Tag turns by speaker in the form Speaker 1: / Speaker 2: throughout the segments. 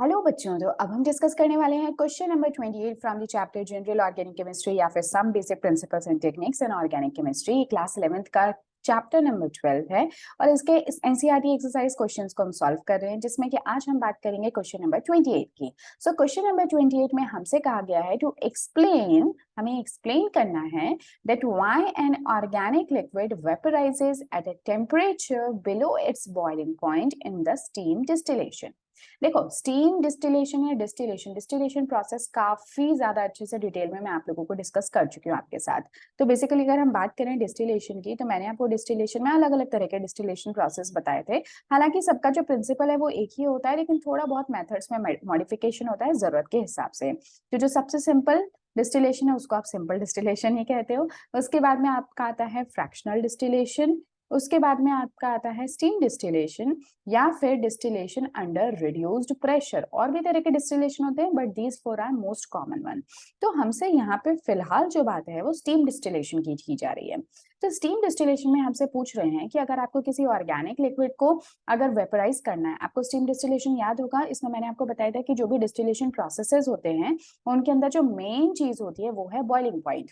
Speaker 1: Hello बच्चों, तो अब हम डिस्कस करने वाले हैं question number 28 from the chapter general organic chemistry या फिर some basic principles and techniques in organic chemistry. Class 11th का चैप्टर नंबर 12 है और इसके इस एनसीईआरटी एक्सरसाइज क्वेश्चंस को हम सॉल्व कर रहे हैं, जिसमें कि आज हम बात करेंगे क्वेश्चन नंबर 28 की। सो क्वेश्चन नंबर 28 में हमसे कहा गया है टू एक्सप्लेन, हमें एक्सप्लेन करना है that why an organic liquid vaporizes at a temperature below its boiling point in the steam distillation। देखो, स्टीम डिस्टिलेशन या डिस्टिलेशन प्रोसेस काफी ज्यादा अच्छे से डिटेल में मैं आप लोगों को डिस्कस कर चुकी हूँ आपके साथ। तो बेसिकली अगर हम बात करें डिस्टिलेशन की, तो मैंने आपको डिस्टिलेशन में अलग अलग तरह के डिस्टिलेशन प्रोसेस बताए थे। हालांकि सबका जो प्रिंसिपल है वो एक ही होता है, लेकिन थोड़ा बहुत मेथड्स में मॉडिफिकेशन होता है जरूरत के हिसाब से। तो जो सबसे सिंपल डिस्टिलेशन है उसको आप सिंपल डिस्टिलेशन ही कहते हो। उसके बाद में आपका आता है फ्रैक्शनल डिस्टिलेशन, उसके बाद में आपका आता है स्टीम डिस्टिलेशन या फिर डिस्टिलेशन अंडर रिड्यूस्ड प्रेशर। और भी तरह के डिस्टिलेशन होते हैं, but these four are most common one. तो हमसे यहाँ पे फिलहाल जो बात है वो स्टीम डिस्टिलेशन की जा रही है। तो स्टीम डिस्टिलेशन में हमसे पूछ रहे हैं कि अगर आपको किसी ऑर्गेनिक लिक्विड को अगर वेपराइज करना है, आपको स्टीम डिस्टिलेशन याद होगा, इसमें मैंने आपको बताया था कि जो भी डिस्टिलेशन प्रोसेसेस होते हैं उनके अंदर जो मेन चीज होती है वो है बॉइलिंग पॉइंट।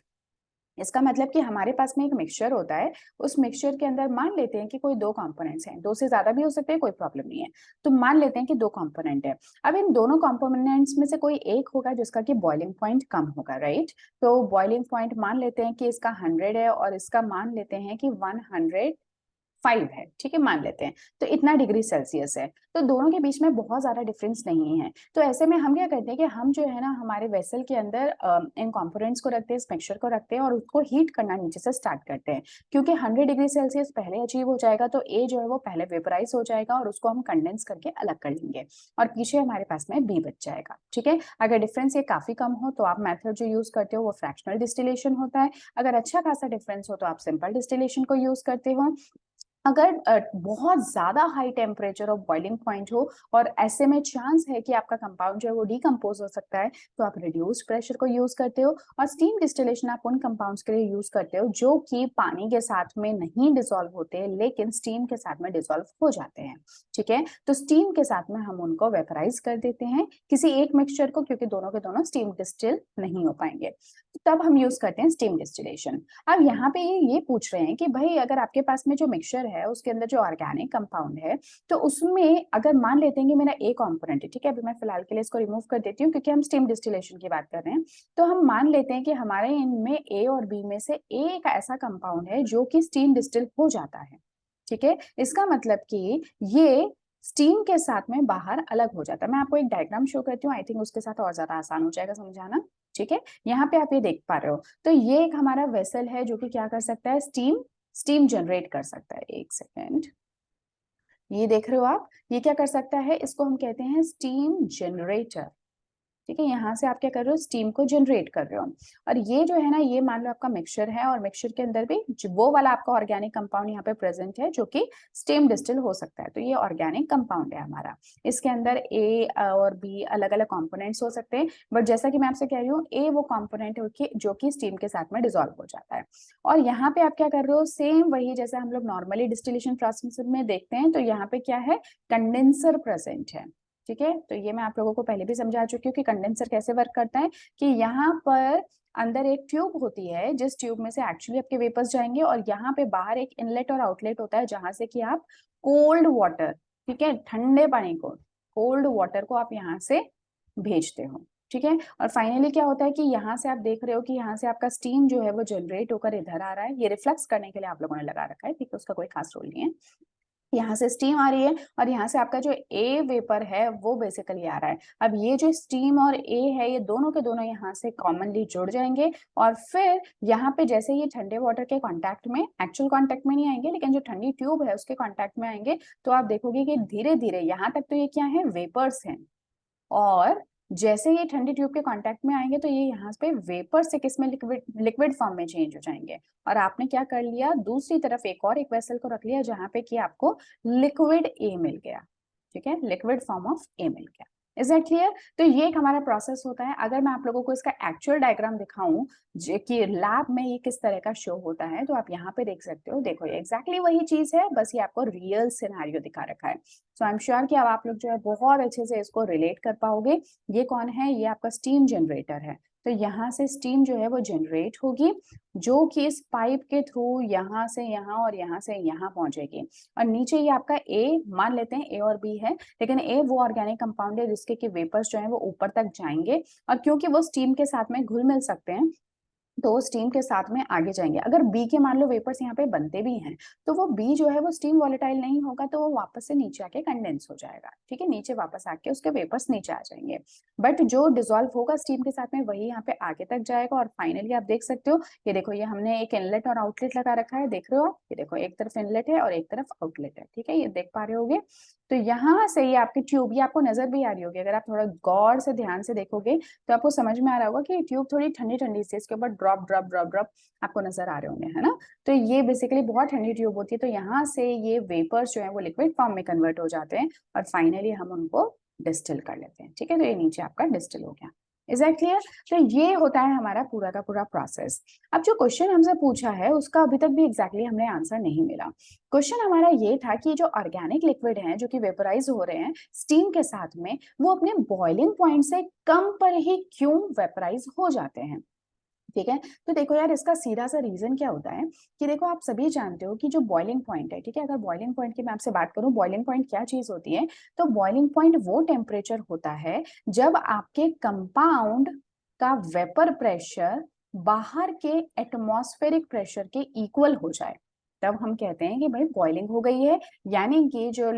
Speaker 1: इसका मतलब कि हमारे पास में एक मिक्सचर होता है, उस मिक्सचर के अंदर मान लेते हैं कि कोई दो कंपोनेंट्स हैं, दो से ज्यादा भी हो सकते हैं, कोई प्रॉब्लम नहीं है। तो मान लेते हैं कि दो कंपोनेंट है। अब इन दोनों कंपोनेंट्स में से कोई एक होगा जिसका कि बॉइलिंग पॉइंट कम होगा, राइट। तो बॉइलिंग पॉइंट मान लेते हैं कि इसका 100 है और इसका मान लेते हैं कि 105 है, ठीक है, मान लेते हैं। तो इतना डिग्री सेल्सियस है, तो दोनों के बीच में बहुत ज्यादा डिफरेंस नहीं है। तो ऐसे में हम क्या करते हैं कि हम जो है ना हमारे वेसल के अंदर इन कंपोनेंट्स को रखते हैं, इस मिक्सचर को रखते हैं और उसको हीट करना नीचे से स्टार्ट करते हैं। क्योंकि 100 डिग्री सेल्सियस पहले अचीव हो जाएगा तो ए जो है वो पहले वेपराइज हो जाएगा और उसको हम कंडेंस करके अलग कर लेंगे और पीछे हमारे पास में बी बच जाएगा, ठीक है। अगर डिफरेंस ये काफी कम हो तो आप मेथड जो यूज करते हो वो फ्रैक्शनल डिस्टिलेशन होता है। अगर अच्छा खासा डिफरेंस हो तो आप सिंपल डिस्टिलेशन को यूज करते हो। अगर बहुत ज्यादा high temperature of boiling point हो और ऐसे में चांस है कि आपका कंपाउंड जो है वो डिकम्पोज हो सकता है, तो आप रिड्यूस्ड प्रेशर को यूज करते हो। और स्टीम डिस्टिलेशन आप उन कंपाउंड्स के लिए यूज करते हो जो कि पानी के साथ में नहीं डिसॉल्व होते लेकिन स्टीम के साथ में डिसॉल्व हो जाते हैं, ठीक है। तो स्टीम के साथ में हम उनको वेपराइज कर देते हैं किसी एक मिक्सचर को, क्योंकि दोनों के दोनों स्टीम डिस्टिल नहीं हो पाएंगे, तब हम यूज करते हैं स्टीम डिस्टिलेशन। अब यहाँ पे ये पूछ रहे हैं कि भाई अगर आपके पास में जो मिक्सचर है उसके अंदर जो ऑर्गेनिक कंपाउंड है, तो उसमें अगर मान लेते हैं कि मेरा ए कंपोनेंट है, ठीक है, अभी मैं फिलहाल के लिए इसको रिमूव कर देती हूँ क्योंकि हम स्टीम डिस्टिलेशन की बात कर रहे हैं। तो हम मान लेते हैं कि हमारे इनमें ए और बी में से एक ऐसा कंपाउंड है जो कि स्टीम डिस्टिल हो जाता है, ठीक है। इसका मतलब कि ये स्टीम के साथ में बाहर अलग हो जाता है। मैं आपको एक डायग्राम शो करती हूँ, आई थिंक उसके साथ और ज्यादा आसान हो जाएगा समझाना, ठीक है। यहाँ पे आप ये देख पा रहे हो, तो ये एक हमारा वेसल है जो कि क्या कर सकता है, स्टीम स्टीम जनरेट कर सकता है। एक सेकेंड, ये देख रहे हो आप, ये क्या कर सकता है, इसको हम कहते हैं स्टीम जनरेटर, ठीक है। यहाँ से आप क्या कर रहे हो, स्टीम को जनरेट कर रहे हो। और ये जो है ना, ये मान लो आपका मिक्सचर है और मिक्सचर के अंदर भी वो वाला आपका ऑर्गेनिक कंपाउंड यहाँ पे प्रेजेंट है जो कि स्टीम डिस्टिल हो सकता है। तो ये ऑर्गेनिक कंपाउंड है हमारा, इसके अंदर ए और बी अलग अलग कॉम्पोनेंट्स हो सकते हैं, बट जैसा कि मैं आपसे कह रही हूँ ए वो कॉम्पोनेंट है जो कि स्टीम के साथ में डिसॉल्व हो जाता है। और यहाँ पे आप क्या कर रहे हो, सेम वही जैसे हम लोग नॉर्मली डिस्टिलेशन प्रोसेस में देखते हैं। तो यहाँ पे क्या है, कंडेंसर प्रेजेंट है, ठीक है। तो ये मैं आप लोगों को पहले भी समझा चुकी हूँ कि कंडेंसर कैसे वर्क करता है, कि यहाँ पर अंदर एक ट्यूब होती है जिस ट्यूब में से एक्चुअली आपके वेपर्स जाएंगे और यहाँ पे बाहर एक इनलेट और आउटलेट होता है जहां से कि आप कोल्ड वाटर, ठीक है, ठंडे पानी को, कोल्ड वाटर को आप यहाँ से भेजते हो, ठीक है। और फाइनली क्या होता है कि यहाँ से आप देख रहे हो कि यहाँ से आपका स्टीम जो है वो जनरेट होकर इधर आ रहा है। ये रिफ्लेक्स करने के लिए आप लोगों ने लगा रखा है, ठीक है, उसका कोई खास रोल नहीं है। यहाँ से स्टीम आ रही है और यहाँ से आपका जो ए वेपर है वो बेसिकली आ रहा है। अब ये जो स्टीम और ए है ये दोनों के दोनों यहाँ से कॉमनली जुड़ जाएंगे और फिर यहाँ पे जैसे ये ठंडे वाटर के कांटेक्ट में, एक्चुअल कांटेक्ट में नहीं आएंगे लेकिन जो ठंडी ट्यूब है उसके कांटेक्ट में आएंगे, तो आप देखोगे कि धीरे धीरे यहाँ तक तो ये क्या है, वेपर्स हैं। और जैसे ये ठंडी ट्यूब के कांटेक्ट में आएंगे तो ये यहाँ पे वेपर से किस में, लिक्विड लिक्विड फॉर्म में चेंज हो जाएंगे। और आपने क्या कर लिया, दूसरी तरफ एक और एक वेसल को रख लिया जहां पे कि आपको लिक्विड ए मिल गया, ठीक है, लिक्विड फॉर्म ऑफ ए मिल गया। Is that clear? तो ये एक हमारा प्रोसेस होता है। अगर मैं आप लोगों को इसका एक्चुअल डायग्राम दिखाऊं कि लैब में ये किस तरह का शो होता है, तो आप यहाँ पे देख सकते हो। देखो ये एग्जैक्टली वही चीज है, बस ये आपको रियल सिनेरियो दिखा रखा है। सो आई एम श्योर कि अब आप लोग जो है बहुत अच्छे से इसको रिलेट कर पाओगे। ये कौन है? ये आपका स्टीम जनरेटर है। तो यहाँ से स्टीम जो है वो जनरेट होगी, जो कि इस पाइप के थ्रू यहाँ से यहाँ और यहाँ से यहाँ पहुंचेगी। और नीचे ये आपका ए, मान लेते हैं ए और बी है, लेकिन ए वो ऑर्गेनिक कंपाउंड है जिसके कि वेपर्स जो है वो ऊपर तक जाएंगे, और क्योंकि वो स्टीम के साथ में घुल मिल सकते हैं तो स्टीम के साथ में आगे जाएंगे। अगर बी के मान लो वेपर्स यहाँ पे बनते भी हैं, तो वो बी जो है वो स्टीम वॉलेटाइल नहीं होगा, तो वो वापस से नीचे आके कंडेंस हो जाएगा। ठीक है, नीचे वापस आके उसके वेपर्स नीचे आ जाएंगे। बट जो डिसॉल्व होगा स्टीम के साथ में वही यहाँ पे आगे तक जाएगा। और फाइनली आप देख सकते हो, ये देखो ये हमने एक इनलेट और आउटलेट लगा रखा है, देख रहे हो आप? ये देखो एक तरफ इनलेट है और एक तरफ आउटलेट है। ठीक है, ये देख पा रहे होगे। तो यहाँ से ये आपकी ट्यूब, ये आपको नजर भी आ रही होगी, अगर आप थोड़ा गौर से ध्यान से देखोगे तो आपको समझ में आ रहा होगा कि ट्यूब थोड़ी ठंडी ठंडी सी, इसके ऊपर ड्रॉप ड्रॉप ड्रॉप ड्रॉप आपको नजर आ रहे होंगे, है ना? तो ये बेसिकली बहुत ठंडी ट्यूब होती है। तो यहाँ से ये वेपर्स जो है वो लिक्विड फॉर्म में कन्वर्ट हो जाते हैं और फाइनली हम उनको डिस्टिल कर लेते हैं। ठीक है, तो ये नीचे आपका डिस्टिल हो गया। Is that clear? तो ये होता है हमारा पूरा का पूरा प्रोसेस। अब जो क्वेश्चन हमसे पूछा है उसका अभी तक भी एग्जैक्टली हमें आंसर नहीं मिला। क्वेश्चन हमारा ये था कि जो ऑर्गेनिक लिक्विड हैं जो कि वेपोराइज हो रहे हैं स्टीम के साथ में, वो अपने बॉइलिंग पॉइंट से कम पर ही क्यों वेपोराइज हो जाते हैं? ठीक है, तो देखो यार, इसका सीधा सा रीजन क्या होता है कि देखो आप सभी जानते हो कि जो बॉइलिंग पॉइंट है, ठीक है, अगर बॉइलिंग पॉइंट की मैं आपसे बात करूं, बॉइलिंग पॉइंट क्या चीज होती है? तो बॉइलिंग पॉइंट वो टेम्परेचर होता है जब आपके कंपाउंड का वेपर प्रेशर बाहर के एटमॉस्फेरिक प्रेशर के इक्वल हो जाए, तब हम कहते हैं कि भाई बॉइलिंग हो गई है, यानी कि जो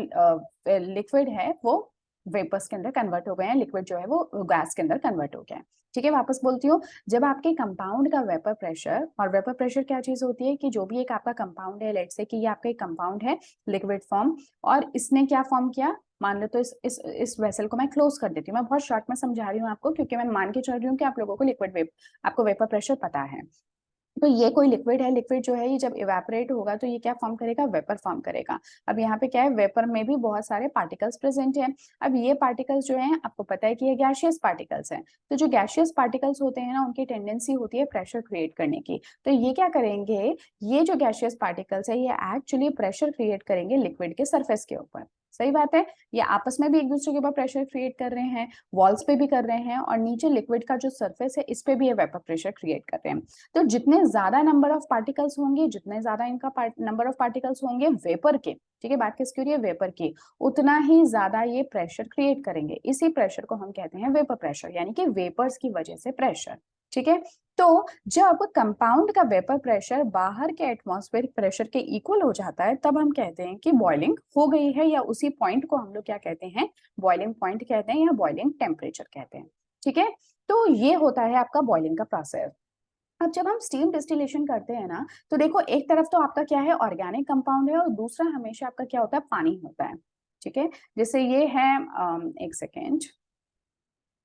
Speaker 1: लिक्विड है वो वेपर्स के अंदर कन्वर्ट हो गए हैं, लिक्विड जो है वो गैस के अंदर कन्वर्ट हो गया है। ठीक है, वापस बोलती हूँ, जब आपके कंपाउंड का वेपर प्रेशर, और वेपर प्रेशर क्या चीज होती है कि जो भी एक आपका कंपाउंड है, लेट्स से कि ये आपका एक कंपाउंड है लिक्विड फॉर्म, और इसने क्या फॉर्म किया, मान लो तो इस वेसल को मैं क्लोज कर देती हूँ। मैं बहुत शॉर्ट में समझा रही हूँ आपको, क्योंकि मैं मान के चल रही हूँ कि आप लोगों को आपको वेपर प्रेशर पता है। तो ये कोई लिक्विड है, लिक्विड जो है ये जब इवेपोरेट होगा तो ये क्या फॉर्म करेगा? वेपर फॉर्म करेगा। अब यहाँ पे क्या है, वेपर में भी बहुत सारे पार्टिकल्स प्रेजेंट हैं। अब ये पार्टिकल्स जो हैं, आपको पता है कि ये गैशियस पार्टिकल्स हैं। तो जो गैशियस पार्टिकल्स होते हैं ना, उनकी टेंडेंसी होती है प्रेशर क्रिएट करने की। तो ये क्या करेंगे, ये जो गैशियस पार्टिकल्स है ये एक्चुअली प्रेशर क्रिएट करेंगे लिक्विड के सरफेस के ऊपर। सही बात है, ये आपस में भी एक दूसरे के ऊपर प्रेशर क्रिएट कर रहे हैं, वॉल्स पे भी कर रहे हैं, और नीचे लिक्विड का जो सरफेस है इस पे भी ये वेपर प्रेशर क्रिएट कर रहे हैं। तो जितने ज्यादा नंबर ऑफ पार्टिकल्स होंगे, जितने ज्यादा इनका नंबर ऑफ पार्टिकल्स होंगे वेपर के, ठीक है, बात किसकी हो रही है? वेपर की, उतना ही ज्यादा ये प्रेशर क्रिएट करेंगे। इसी प्रेशर को हम कहते हैं वेपर प्रेशर, यानी कि वेपर्स की वजह से प्रेशर। ठीक है, तो जब कंपाउंड का वेपर प्रेशर बाहर के एटमॉस्फेरिक प्रेशर के इक्वल हो जाता है, तब हम कहते हैं कि बॉइलिंग हो गई है, या उसी पॉइंट को हम लोग क्या कहते हैं? बॉइलिंग पॉइंट कहते हैं या बॉइलिंग टेम्परेचर कहते हैं। ठीक है, तो ये होता है आपका बॉइलिंग का प्रोसेस। अब जब हम स्टीम डिस्टिलेशन करते हैं ना, तो देखो एक तरफ तो आपका क्या है, ऑर्गेनिक कंपाउंड है, और दूसरा हमेशा आपका क्या होता है? पानी होता है। ठीक है, जैसे ये है, एक सेकेंड,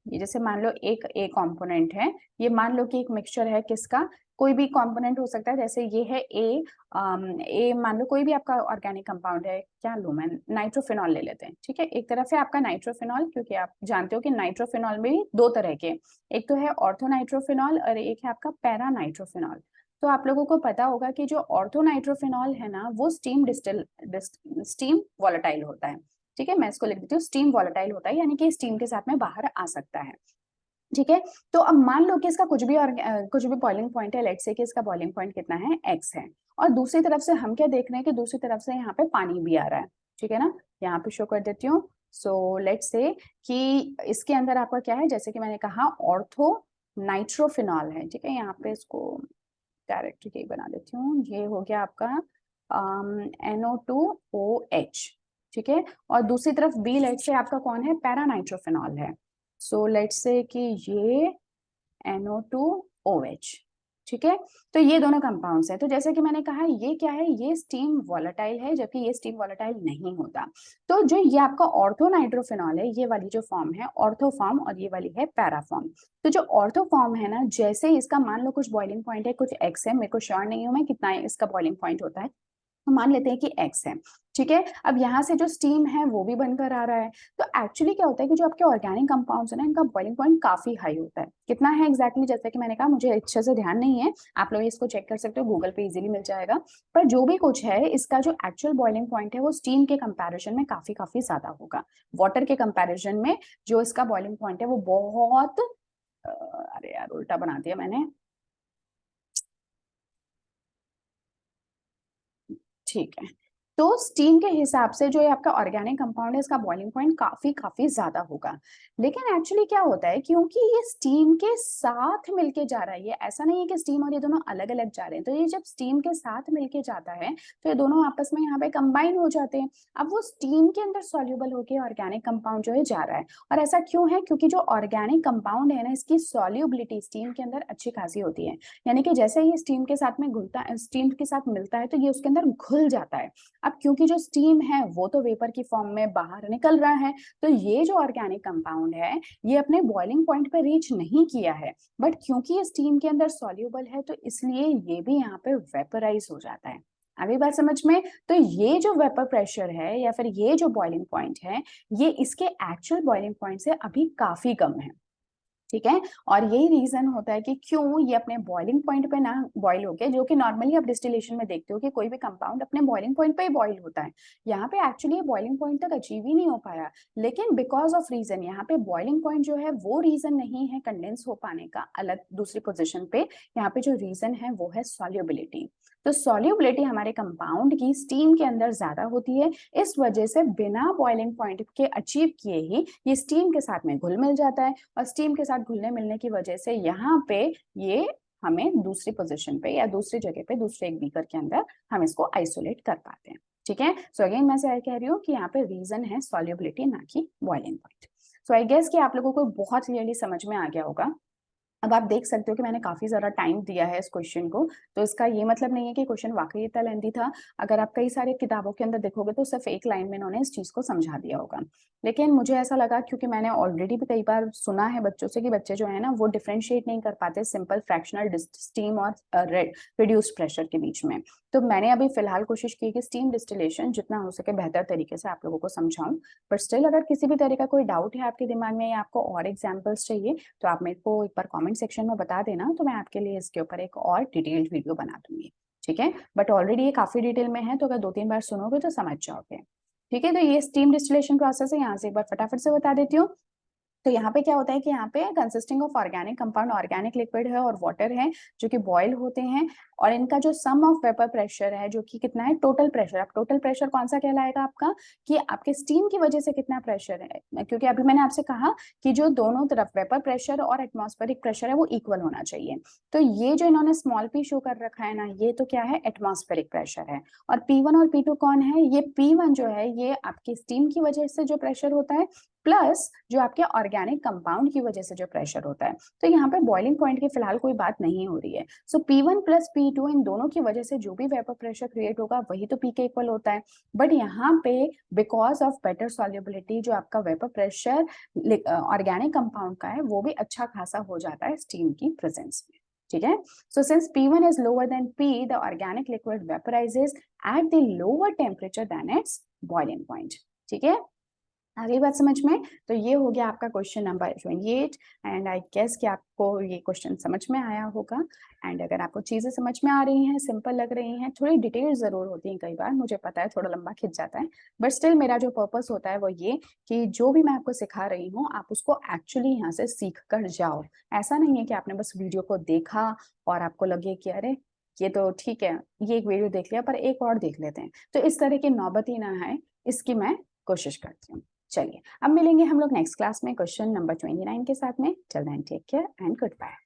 Speaker 1: ये जैसे मान लो एक ए कंपोनेंट है, ये मान लो कि एक मिक्सचर है, किसका? कोई भी कंपोनेंट हो सकता है। जैसे ये है ए, मान लो कोई भी आपका ऑर्गेनिक कंपाउंड है, क्या लूं मैं? नाइट्रोफिनॉल ले लेते हैं। ठीक है, एक तरफ है आपका नाइट्रोफिनॉल, क्योंकि आप जानते हो कि नाइट्रोफिनॉल में भी दो तरह के, एक तो है ऑर्थोनाइट्रोफिनॉल और एक है आपका पैरा नाइट्रोफिनॉल। तो आप लोगों को पता होगा कि जो ऑर्थोनाइट्रोफिनॉल है ना, वो स्टीम वॉलेटाइल होता है। ठीक है, मैं इसको लिख देती हूँ, स्टीम वॉलेटाइल होता है, यानी कि स्टीम के साथ में बाहर आ सकता है। ठीक है, तो अब मान लो कि इसका कुछ भी बॉइलिंग पॉइंट है, लेट्स से कि इसका बॉइलिंग पॉइंट कितना है? x है, और दूसरी तरफ से हम क्या देख रहे हैं कि दूसरी तरफ से यहाँ पे पानी भी आ रहा है। ठीक है ना, यहाँ पे शो कर देती हूँ। सो लेट्स से कि इसके अंदर आपका क्या है, जैसे कि मैंने कहा ऑर्थो नाइट्रोफिनॉल है। ठीक है, यहाँ पे इसको डायरेक्ट यही बना देती हूँ, ये हो गया आपका NO2OH। ठीक है, और दूसरी तरफ बी लेट्स से आपका कौन है? पैरा नाइट्रोफिनॉल है। सो लेट्स से कि ये NO2OH। ठीक है, तो ये दोनों कंपाउंड्स हैं। तो जैसे कि मैंने कहा, ये क्या है? ये स्टीम वॉलेटाइल है, जबकि ये स्टीम वॉलेटाइल नहीं होता। तो जो ये आपका ऑर्थो नाइट्रोफिनॉल है, ये वाली जो फॉर्म है ऑर्थो फॉर्म, और ये वाली है पैरा फॉर्म। तो जो ऑर्थो फॉर्म है ना, जैसे इसका मान लो कुछ बॉइलिंग पॉइंट है, कुछ एक्स है, मेरे को श्योर नहीं हूं मैं कितना इसका बॉइलिंग पॉइंट होता है, तो मान लेते हैं कि x है, ठीक है। अब यहाँ से जो स्टीम है वो भी बनकर आ रहा है। तो एक्चुअली क्या होता है कि जो आपके ऑर्गेनिक कंपाउंड्स है ना, इनका बॉइलिंग पॉइंट काफी हाई होता है। कितना है एग्जैक्टली, जैसे कि मैंने कहा मुझे अच्छे से ध्यान नहीं है, आप लोग इसको चेक कर सकते हो, गूगल पे इजीली मिल जाएगा। पर जो भी कुछ है, इसका जो एक्चुअल बॉइलिंग पॉइंट है वो स्टीम के कंपैरिजन में काफी काफी ज्यादा होगा। वाटर के कंपैरिजन में जो इसका बॉइलिंग पॉइंट है वो बहुत अरे यार उल्टा बना दिया मैंने, ठीक है। तो स्टीम के हिसाब से जो ये आपका ऑर्गेनिक कंपाउंड है, इसका बॉइलिंग पॉइंट काफी काफी ज्यादा होगा। लेकिन एक्चुअली क्या होता है, क्योंकि ये स्टीम के साथ मिलके जा रहा है, ये ऐसा नहीं है कि स्टीम और ये दोनों अलग अलग जा रहे हैं, तो ये जब स्टीम के साथ मिलके जाता है तो ये दोनों आपस में यहाँ पे कंबाइन हो जाते हैं। अब वो स्टीम के अंदर सॉल्युबल होके ऑर्गेनिक कंपाउंड जो है जा रहा है। और ऐसा क्यों है, क्योंकि जो ऑर्गेनिक कंपाउंड है ना, इसकी सॉल्युबिलिटी स्टीम के अंदर अच्छी खासी होती है। यानी कि जैसे ही स्टीम के साथ में घुलता है, स्टीम के साथ मिलता है, तो ये उसके अंदर घुल जाता है। अब क्योंकि जो स्टीम है वो तो वेपर की फॉर्म में बाहर निकल रहा है, तो ये जो ऑर्गेनिक कंपाउंड है ये अपने बॉइलिंग पॉइंट पे रीच नहीं किया है, बट क्योंकि ये स्टीम के अंदर सॉल्युबल है तो इसलिए ये भी यहाँ पे वेपराइज हो जाता है। अभी बात समझ में? तो ये जो वेपर प्रेशर है या फिर ये जो बॉइलिंग पॉइंट है, ये इसके एक्चुअल बॉइलिंग पॉइंट से अभी काफी कम है, ठीक है। और यही रीजन होता है कि क्यों ये अपने बॉइलिंग पॉइंट पे ना बॉइल होके, जो कि नॉर्मली आप डिस्टिलेशन में देखते हो कि कोई भी कंपाउंड अपने बॉइलिंग पॉइंट पे ही बॉइल होता है, यहाँ पे एक्चुअली बॉइलिंग पॉइंट तक अचीव ही नहीं हो पाया। लेकिन बिकॉज ऑफ रीजन, यहाँ पे बॉइलिंग पॉइंट जो है वो रीजन नहीं है कंडेंस हो पाने का अलग दूसरी पोजिशन पे, यहाँ पे जो रीजन है वो है सॉल्युबिलिटी। तो सॉल्युबिलिटी हमारे कंपाउंड की स्टीम के अंदर ज्यादा होती है, इस वजह से बिना बॉइलिंग पॉइंट के अचीव किए ही ये स्टीम के साथ में घुल मिल जाता है, और स्टीम के साथ घुलने मिलने की वजह से यहाँ पे ये हमें दूसरी पोजीशन पे या दूसरी जगह पे दूसरे एक बीकर के अंदर हम इसको आइसोलेट कर पाते हैं, ठीक है। सो अगेन मैं से कह रही हूँ कि यहाँ पे रीजन है सॉल्युबिलिटी, ना कि boiling point. So I guess कि आप लोगों को बहुत क्लियरली समझ में आ गया होगा। अब आप देख सकते हो कि मैंने काफी ज्यादा टाइम दिया है इस क्वेश्चन को, तो इसका ये मतलब नहीं है कि क्वेश्चन वाकई इतना लेंथी था। अगर आप कई सारे किताबों के अंदर देखोगे तो सिर्फ एक लाइन में इन्होंने इस चीज को समझा दिया होगा। लेकिन मुझे ऐसा लगा, क्योंकि मैंने ऑलरेडी भी कई बार सुना है बच्चों से कि बच्चे जो है ना वो डिफ्रेंशिएट नहीं कर पाते सिंपल फ्रैक्शनल स्टीम और रिड्यूस्ड प्रेशर के बीच में। तो मैंने अभी फिलहाल कोशिश की कि स्टीम डिस्टिलेशन जितना हो सके बेहतर तरीके से आप लोगों को समझाऊं। पर स्टिल अगर किसी भी तरह का कोई डाउट है आपके दिमाग में या आपको और एग्जाम्पल्स चाहिए, तो आप मेरे को एक बार कमेंट सेक्शन में बता देना, तो मैं आपके लिए इसके ऊपर एक और डिटेल्ड वीडियो बना दूंगी, ठीक है। बट ऑलरेडी ये काफी डिटेल में है, तो अगर 2-3 बार सुनोगे तो समझ जाओगे, ठीक है। तो ये स्टीम डिस्टिलेशन प्रोसेस है, यहाँ से एक बार फटाफट से बता देती हूँ। तो यहाँ पे क्या होता है कि यहाँ पे consisting of organic compound, organic liquid है और वाटर है जो कि बॉयल होते हैं, और इनका जो सम ऑफ वेपर प्रेशर है जो कि कितना है, टोटल प्रेशर। अब टोटल प्रेशर कौन सा कहलाएगा आपका, कि आपके स्टीम की वजह से कितना प्रेशर है, क्योंकि अभी मैंने आपसे कहा कि जो दोनों तरफ वेपर प्रेशर और एटमॉस्फेरिक प्रेशर है वो इक्वल होना चाहिए। तो ये जो इन्होंने स्मॉल पी शो कर रखा है ना, ये तो क्या है, एटमॉस्फेरिक प्रेशर है। और P1 और P2 कौन है, ये P1 जो है ये आपकी स्टीम की वजह से जो प्रेशर होता है, प्लस जो आपके ऑर्गेनिक कंपाउंड की वजह से जो प्रेशर होता है। तो यहाँ पे बॉइलिंग पॉइंट की फिलहाल कोई बात नहीं हो रही है। सो P1 प्लस P2 इन दोनों की वजह से जो भी वेपर प्रेशर क्रिएट होगा वही तो P के इक्वल होता है। बट यहाँ पे बिकॉज ऑफ बेटर सॉल्युबिलिटी जो आपका वेपर प्रेशर ऑर्गेनिक कंपाउंड का है वो भी अच्छा खासा हो जाता है स्टीम की प्रेजेंस में, ठीक है। So since P1 is lower than P, the organic liquid vaporizes at the lower temperature than its boiling point, ठीक है। आ गई बात समझ में? तो ये हो गया आपका question number 28, and I guess कि आपको ये क्वेश्चन समझ में आया होगा। एंड अगर आपको चीजें समझ में आ रही हैं, सिंपल लग रही हैं, थोड़ी डिटेल जरूर होती हैं कई बार, मुझे पता है थोड़ा लंबा खिंच जाता है, बट स्टिल मेरा जो पर्पस होता है वो ये कि जो भी मैं आपको सिखा रही हूँ आप उसको एक्चुअली यहाँ से सीख कर जाओ। ऐसा नहीं है कि आपने बस वीडियो को देखा और आपको लगे कि अरे ये तो ठीक है, ये एक वीडियो देख लिया पर एक और देख लेते हैं, तो इस तरह की नौबत ही ना है, इसकी मैं कोशिश करती हूँ। चलिए अब मिलेंगे हम लोग नेक्स्ट क्लास में क्वेश्चन नंबर 29 के साथ में। Till then take care and good bye.